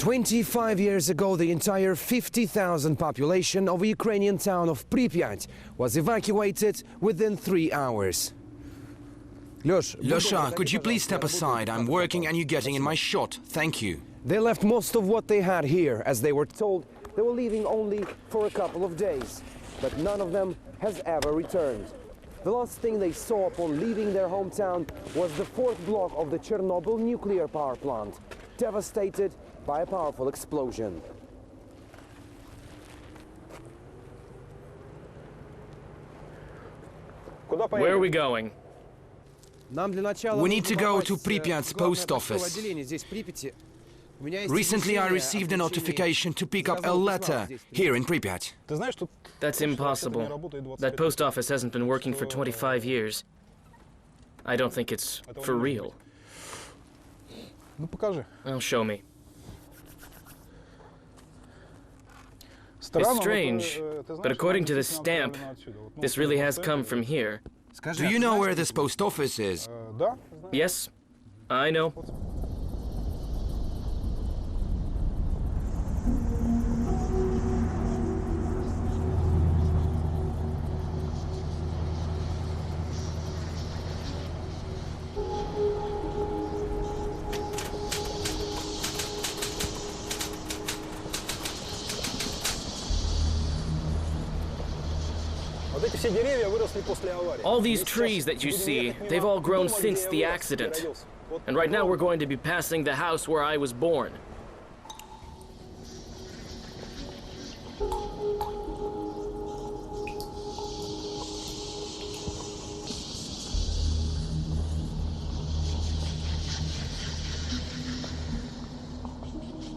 25 years ago, the entire 50,000 population of the Ukrainian town of Pripyat was evacuated within 3 hours. Lyosha, could you please step aside? I'm working and you're getting in my shot. Thank you. They left most of what they had here, as they were told they were leaving only for a couple of days. But none of them has ever returned. The last thing they saw upon leaving their hometown was the 4th block of the Chernobyl nuclear power plant, devastated by a powerful explosion. Where are we going? We need to go to Pripyat's post office. Recently I received a notification to pick up a letter here in Pripyat. That's impossible. That post office hasn't been working for 25 years. I don't think it's for real. Well, show me. It's strange, but according to this stamp, this really has come from here. Do you know where this post office is? Yes, I know. All these trees that you see, they've all grown since the accident. And right now we're going to be passing the house where I was born.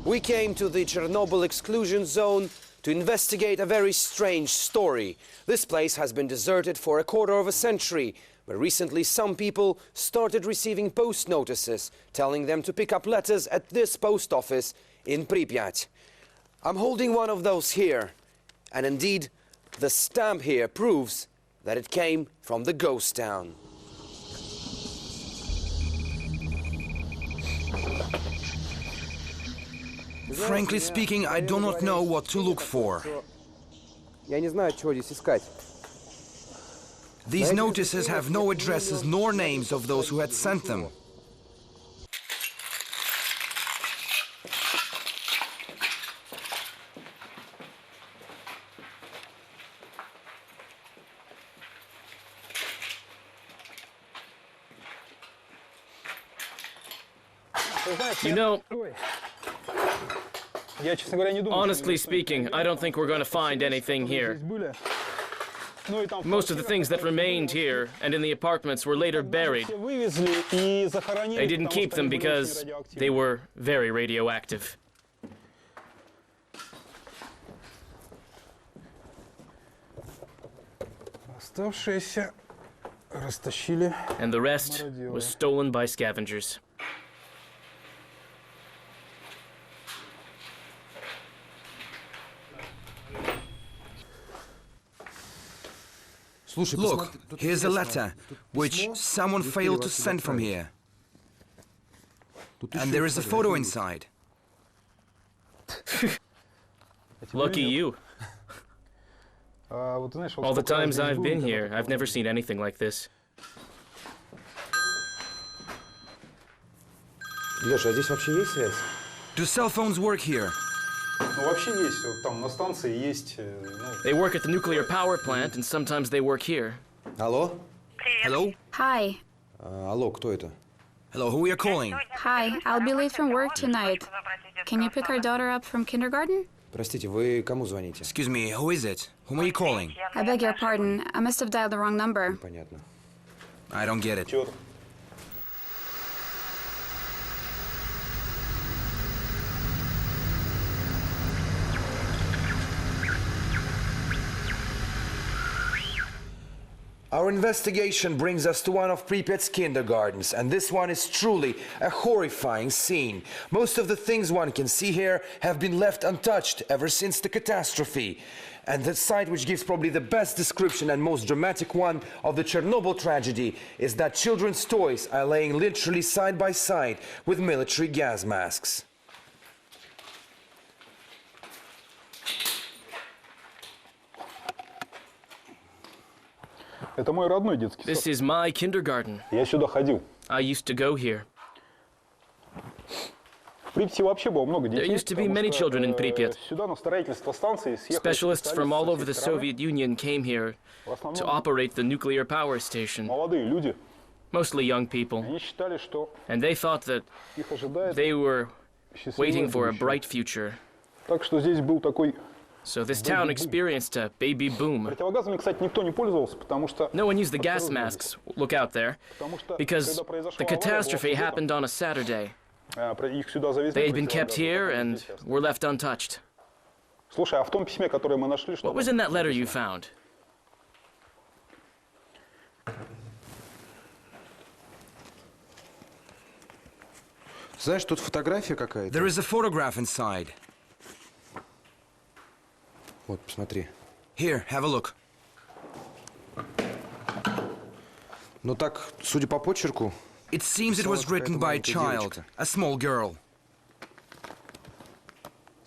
We came to the Chernobyl exclusion zone to investigate a very strange story. This place has been deserted for a quarter of a century, but recently some people started receiving post notices telling them to pick up letters at this post office in Pripyat. I'm holding one of those here, and indeed the stamp here proves that it came from the ghost town. Frankly speaking, I do not know what to look for. These notices have no addresses nor names of those who had sent them. You know, honestly speaking, I don't think we're going to find anything here. Most of the things that remained here and in the apartments were later buried. They didn't keep them because they were very radioactive. And the rest was stolen by scavengers. Look, here's a letter, which someone failed to send from here. And there is a photo inside. Lucky you. All the times I've been here, I've never seen anything like this. Do cell phones work here? They work at the nuclear power plant, and sometimes they work here. Hello? Hello? Hi. Алло, кто это? Hello, who are you calling? Hi, I'll be late from work tonight. Can you pick our daughter up from kindergarten? Простите, вы кому звоните? Excuse me, who is it? Whom are you calling? I beg your pardon. I must have dialed the wrong number. Понятно. I don't get it. Our investigation brings us to one of Pripyat's kindergartens, and this one is truly a horrifying scene. Most of the things one can see here have been left untouched ever since the catastrophe. And the site which gives probably the best description and most dramatic one of the Chernobyl tragedy is that children's toys are laying literally side by side with military gas masks. Это мой родной детский This сад. is my kindergarten. Я сюда ходил. I used to go here. В Припяти вообще было много детей. There used to be many children in Pripyat. Сюда на строительство станции съехали Specialists from all over the специалисты со всей Soviet Union came here страны. В to основном operate the nuclear power station, молодые люди. mostly young people. Они считали, что And they thought that их ожидает they were счастливое waiting for a будущее. bright future. Так что здесь был такой... So this town experienced a baby boom. Противогазами, кстати, никто не пользовался, потому что... No one used the gas masks, look out there, Потому что, because когда произошла the авария, catastrophe было суббота, happened on a Saturday. их сюда завезли. They had been kept противогазы, here как and здесь ясно. were left untouched. Слушай, а в том письме, которое мы нашли, что... What was in that letter you found? Знаешь, тут фотография какая-то. There is a photograph inside. Вот, посмотри. Here, have a look. Ну так, судя по почерку, It seems it was written by a child, a small girl.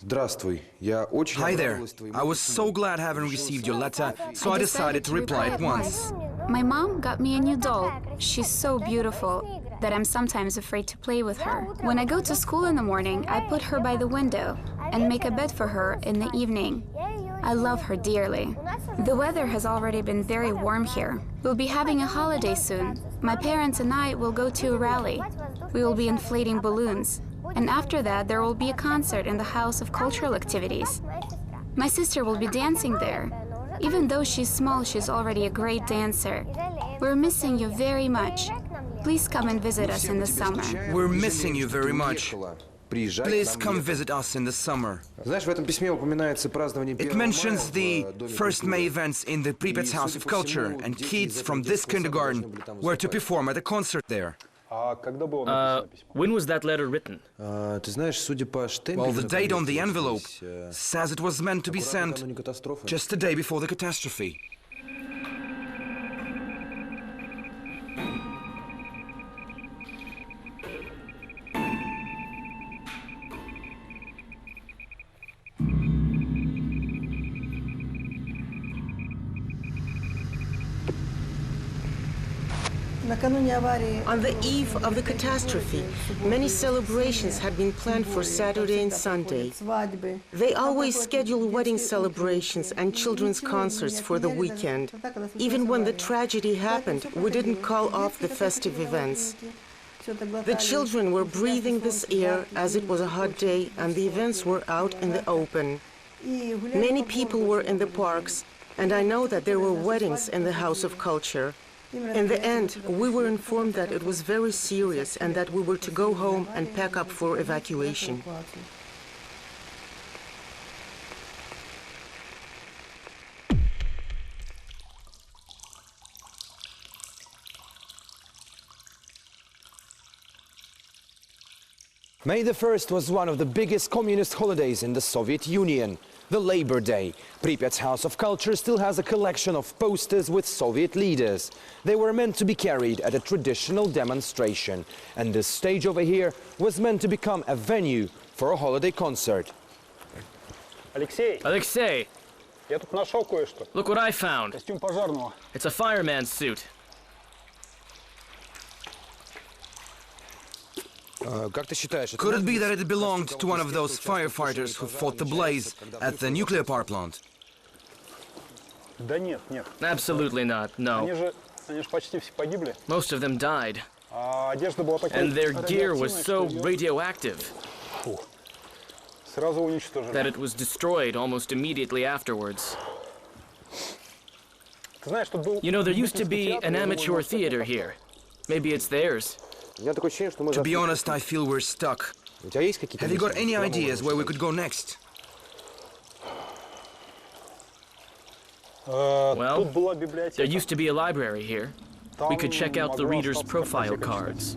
здравствуй. Я очень Hi there. обрадовалась твоему I was письму. so glad having received your letter, so I decided to reply at once. My mom got me a new doll. She's so beautiful that I'm sometimes afraid to play with her. When I go to school in the morning, I put her by the window and make a bed for her in the evening. I love her dearly. The weather has already been very warm here. We'll be having a holiday soon. My parents and I will go to a rally. We will be inflating balloons. And after that, there will be a concert in the House of Cultural Activities. My sister will be dancing there. Even though she's small, she's already a great dancer. We're missing you very much. Please come and visit us in the summer. We're missing you very much. Приезжай к Please нам come летом. visit us in the summer. Знаешь, в этом письме упоминается празднование It 1 мая mentions в the Доме 1st May культуры. events in the Pripyat House of Culture, and kids from this kindergarten were to perform at a concert there. А когда было написано письмо? When was that letter written? Ты знаешь, судя по штемпелю... Well, the на date on the конверте envelope здесь, says it was meant to be аккуратно sent накануне катастрофы. just a day before the catastrophe. On the eve of the catastrophe, many celebrations had been planned for Saturday and Sunday. They always schedule wedding celebrations and children's concerts for the weekend. Even when the tragedy happened, we didn't call off the festive events. The children were breathing this air as it was a hot day and the events were out in the open. Many people were in the parks, and I know that there were weddings in the House of Culture. In the end, we were informed that it was very serious and that we were to go home and pack up for evacuation. May the 1st was one of the biggest communist holidays in the Soviet Union, the Labor Day. Pripyat's House of Culture still has a collection of posters with Soviet leaders. They were meant to be carried at a traditional demonstration, and this stage over here was meant to become a venue for a holiday concert. Алексей, Alexei, я тут нашел кое-что. look what I found. Костюм пожарного. It's a fireman's suit. Как ты считаешь, Could it be that it belonged to one of those firefighters who fought the blaze at the nuclear power plant? Да нет, нет. Absolutely not, no. Они же почти все погибли. Most of them died, А одежда была такой and their gear was радиоактивной, so что её radioactive сразу уничтожили. that it was destroyed almost immediately afterwards. Ты знаешь, тут был You know, there used to be театр, an я думаю, amateur может, это theater как-то- here. Maybe it's theirs. У меня такое ощущение, что мы To be застыли. honest, I feel we're stuck. У тебя есть какие-то Have you got мысли, any куда мы ideas можем where we сходить? could go next? Well, Тут была There библиотека. used to be a library here. We could check out the Там reader's могла profile остаться картотека cards.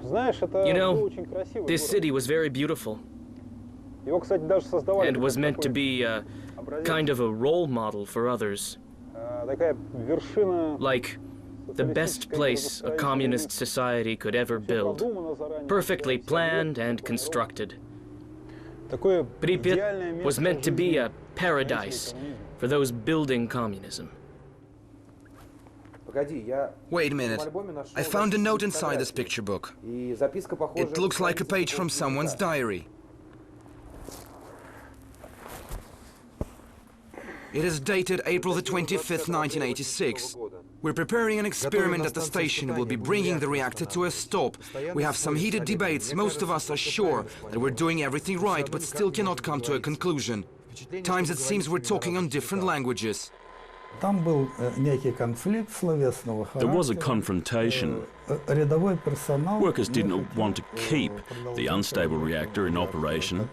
Знаешь, это You know, был очень красивый This город. city was very beautiful Его, кстати, даже создавали and was как meant to такой be образец kind of a role model for others. такая вершина Like the best place a communist society could ever build, perfectly planned and constructed. такое Pripyat идеальное was место meant to be жизни. a paradise for those building communism. Wait a minute. I found a note inside this picture book. It looks like a page from someone's diary. It is dated April the 25th, 1986. We're preparing an experiment at the station. We'll be bringing the reactor to a stop. We have some heated debates. Most of us are sure that we're doing everything right, but still cannot come to a conclusion. Times it seems we're talking on different languages. There was a confrontation. Workers didn't want to keep the unstable reactor in operation.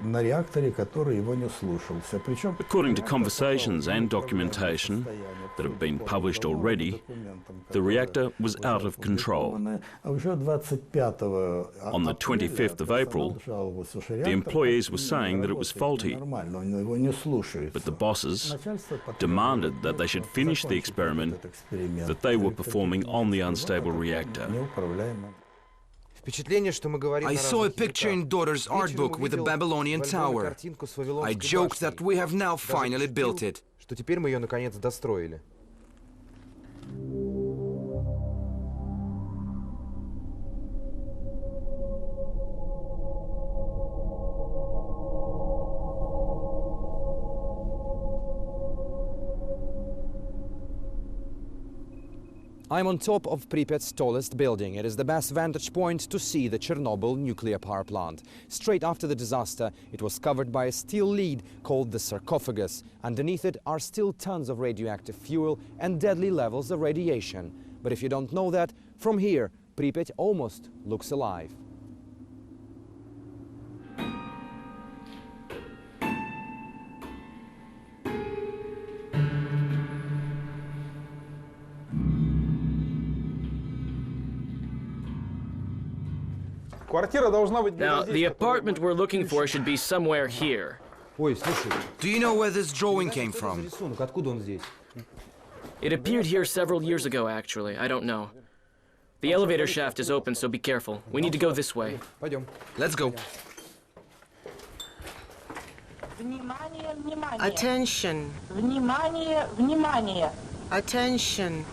According to conversations and documentation that have been published already, the reactor was out of control. On the 25th of April, the employees were saying that it was faulty, but the bosses demanded that they should finish the experiment that they were performing on the unstable reactor. I saw a picture in daughter's art book with the Babylonian tower. I joked that we have now finally built it. I'm on top of Pripyat's tallest building. It is the best vantage point to see the Chernobyl nuclear power plant. Straight after the disaster, it was covered by a steel lid called the sarcophagus. Underneath it are still tons of radioactive fuel and deadly levels of radiation. But if you don't know that, from here, Pripyat almost looks alive. Now, the apartment we're looking for should be somewhere here. Do you know where this drawing came from? It appeared here several years ago, actually. I don't know. The elevator shaft is open, so be careful. We need to go this way. Let's go. Attention. Attention.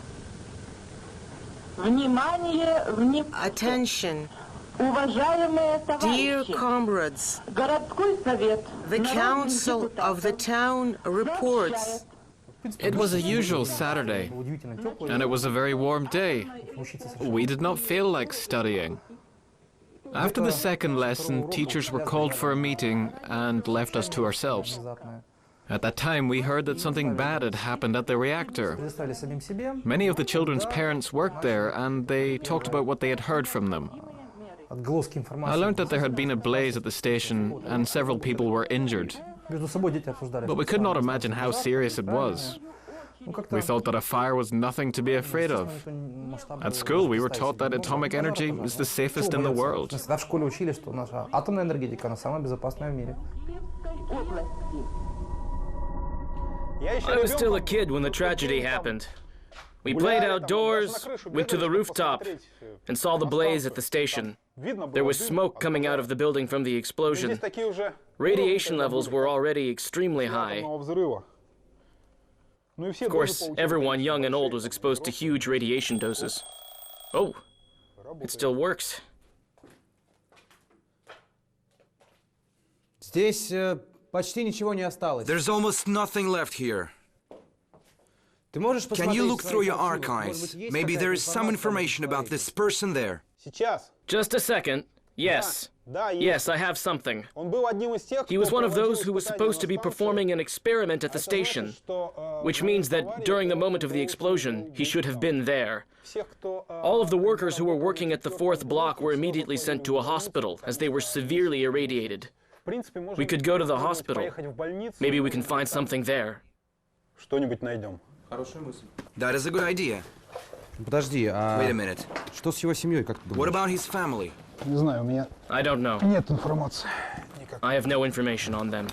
Attention. Dear comrades, the Council of the Town reports. It was a usual Saturday, and it was a very warm day. We did not feel like studying. After the second lesson, teachers were called for a meeting and left us to ourselves. At that time, we heard that something bad had happened at the reactor. Many of the children's parents worked there, and they talked about what they had heard from them. I learned that there had been a blaze at the station, and several people were injured. But we could not imagine how serious it was. We thought that a fire was nothing to be afraid of. At school, we were taught that atomic energy is the safest in the world. I was still a kid when the tragedy happened. We played outdoors, went to the rooftop, and saw the blaze at the station. There was smoke coming out of the building from the explosion. Radiation levels were already extremely high. Of course, everyone, young and old, was exposed to huge radiation doses. Oh, it still works. There's almost nothing left here. Can you look through your archives? Maybe there is some information about this person there. Just a second. Yes. Yes, I have something. He was one of those who was supposed to be performing an experiment at the station, which means that during the moment of the explosion, he should have been there. All of the workers who were working at the fourth block were immediately sent to a hospital, as they were severely irradiated. We could go to the hospital. Maybe we can find something there. That is a good idea. Wait a minute. What about his family? I don't know. I have no information on them.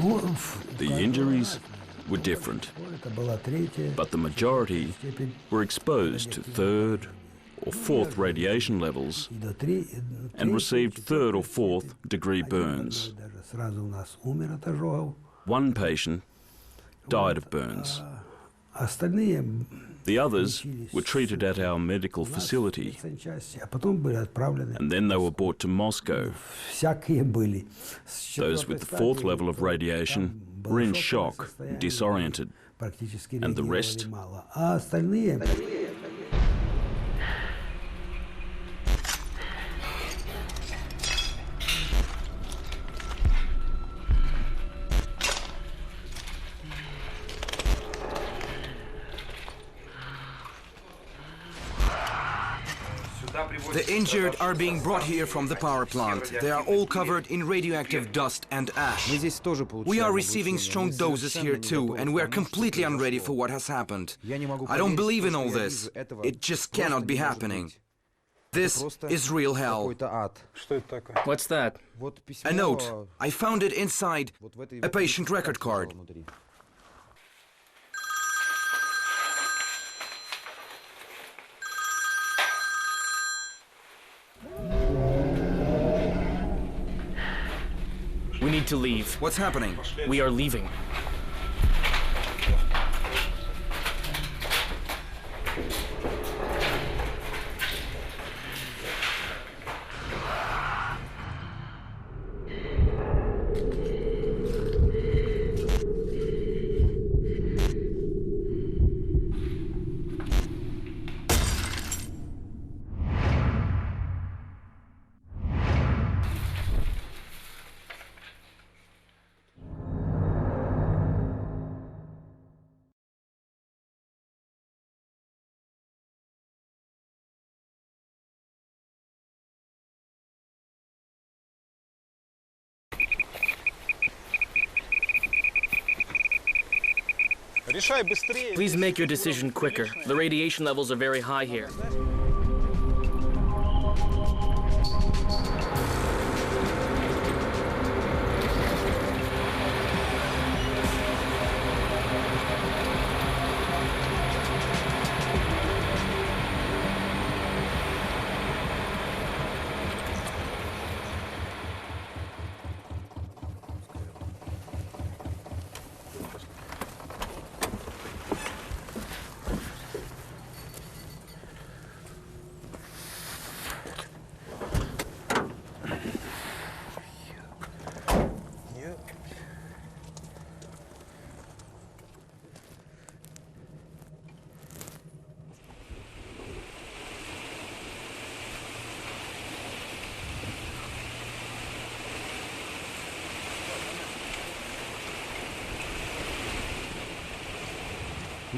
The injuries were different, but the majority were exposed to third or fourth radiation levels and received third or fourth degree burns. One patient died of burns. The others were treated at our medical facility, and then they were brought to Moscow. Those with the fourth level of radiation were in shock, disoriented, and the rest. The injured are being brought here from the power plant. They are all covered in radioactive dust and ash. We are receiving strong doses here too, and we are completely unready for what has happened. I don't believe in all this. It just cannot be happening. This is real hell. What's that? A note. I found it inside a patient record card. We need to leave. What's happening? We are leaving. Please make your decision quicker. The radiation levels are very high here.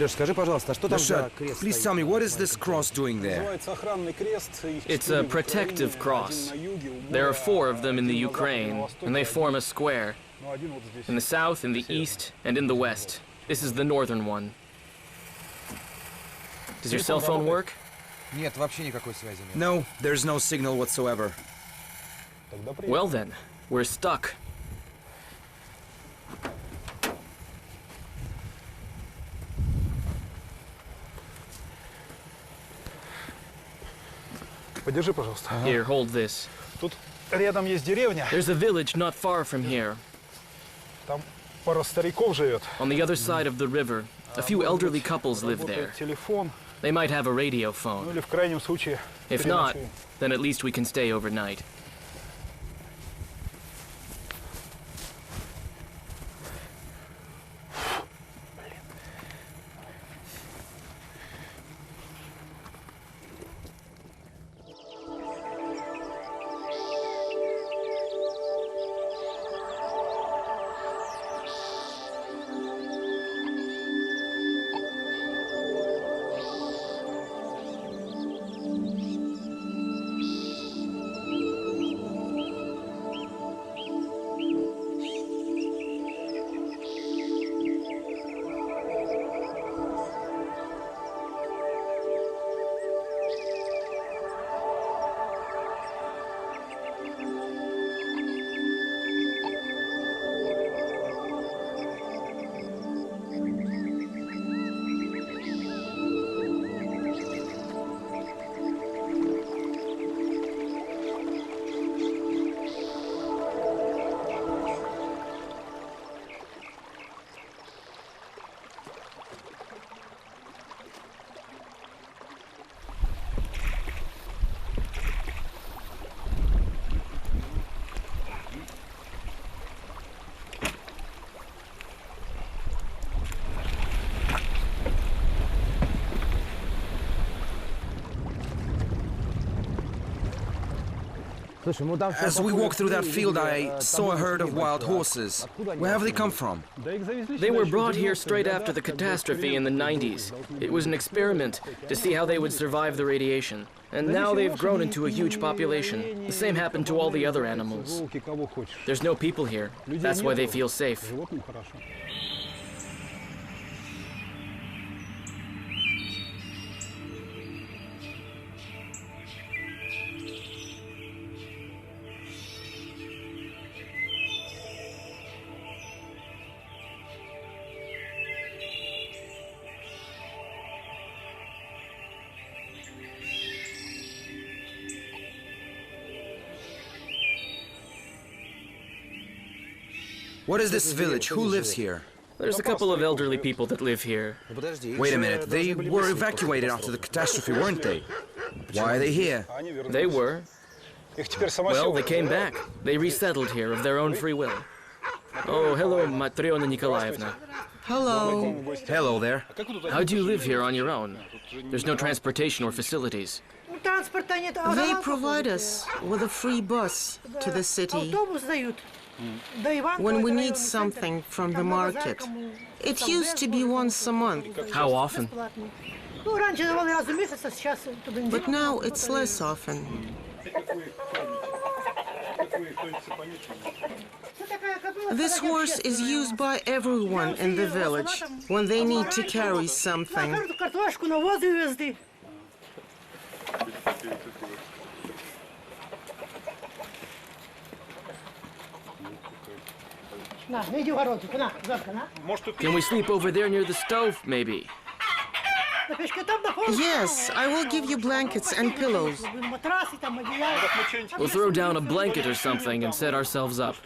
Leszek, please tell me, what is this cross doing there? It's a protective cross. There are 4 of them in the Ukraine, and they form a square. In the south, in the east, and in the west. This is the northern one. Does your cell phone work? No, there's no signal whatsoever. Well then, we're stuck. Подержи, пожалуйста. Here, hold this. Тут рядом есть деревня. There's a village not far from here. Там пара стариков живет. On the other side of the river, a few elderly couples live there. Телефон. They might have a radio Ну phone. или в крайнем случае. If not, then at least we can stay overnight. As we walked through that field, I saw a herd of wild horses. Where have they come from? They were brought here straight after the catastrophe in the 90s. It was an experiment to see how they would survive the radiation. And now they've grown into a huge population. The same happened to all the other animals. There's no people here. That's why they feel safe. What is this village? Who lives here? There's a couple of elderly people that live here. Wait a minute, they were evacuated after the catastrophe, weren't they? Why are they here? They were. Well, they came back. They resettled here of their own free will. Oh, hello, Matriona Nikolaevna. Hello. Hello there. How do you live here on your own? There's no transportation or facilities. They provide us with a free bus to the city when we need something from the market. It used to be once a month. How often? But now it's less often. This horse is used by everyone in the village when they need to carry something. Can we sleep over there near the stove, maybe? Yes, I will give you blankets and pillows. We'll throw down a blanket or something and set ourselves up.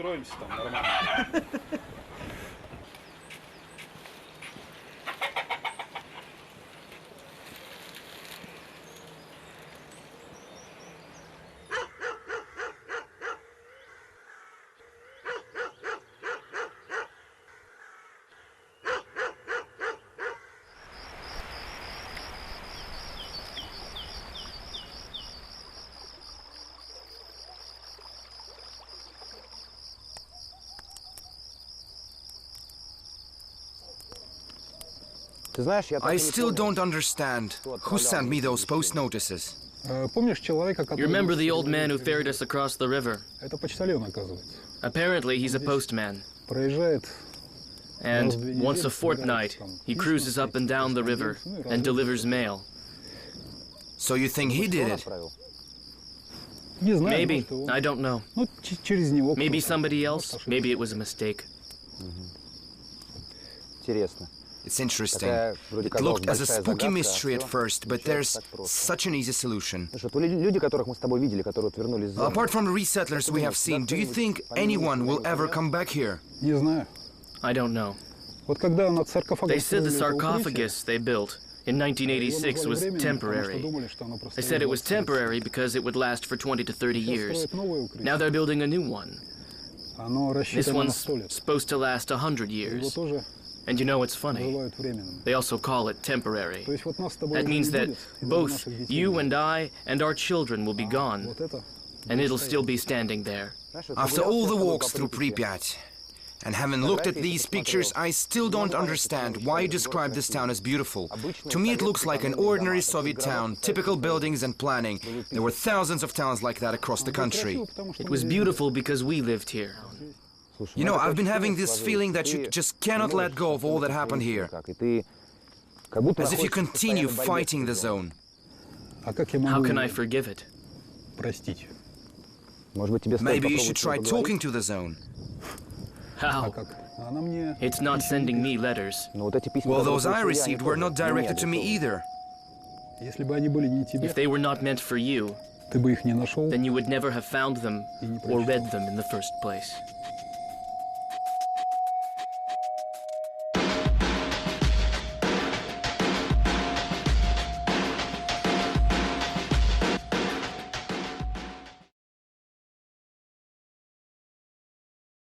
I still don't understand. Who sent me those post notices? You remember the old man who ferried us across the river? Apparently, he's a postman. And once a fortnight, he cruises up and down the river and delivers mail. So you think he did it? Maybe. I don't know. Maybe somebody else. Maybe it was a mistake. It's interesting. It looked as a spooky mystery at first, but there's such an easy solution. Apart from the resettlers we have seen, do you think anyone will ever come back here? I don't know. They said the sarcophagus they built in 1986 was temporary. They said it was temporary because it would last for 20 to 30 years. Now they're building a new one. This one's supposed to last 100 years. And you know what's funny? They also call it temporary. That means that both you and I and our children will be gone, and it'll still be standing there. After all the walks through Pripyat, and having looked at these pictures, I still don't understand why you describe this town as beautiful. To me it looks like an ordinary Soviet town, typical buildings and planning. There were thousands of towns like that across the country. It was beautiful because we lived here. You know, I've been having this feeling that you just cannot let go of all that happened here. As if you continue fighting the zone. How can I forgive it? Maybe you should try talking to the zone. How? It's not sending me letters. Well, those I received were not directed to me either. If they were not meant for you, then you would never have found them or read them in the first place.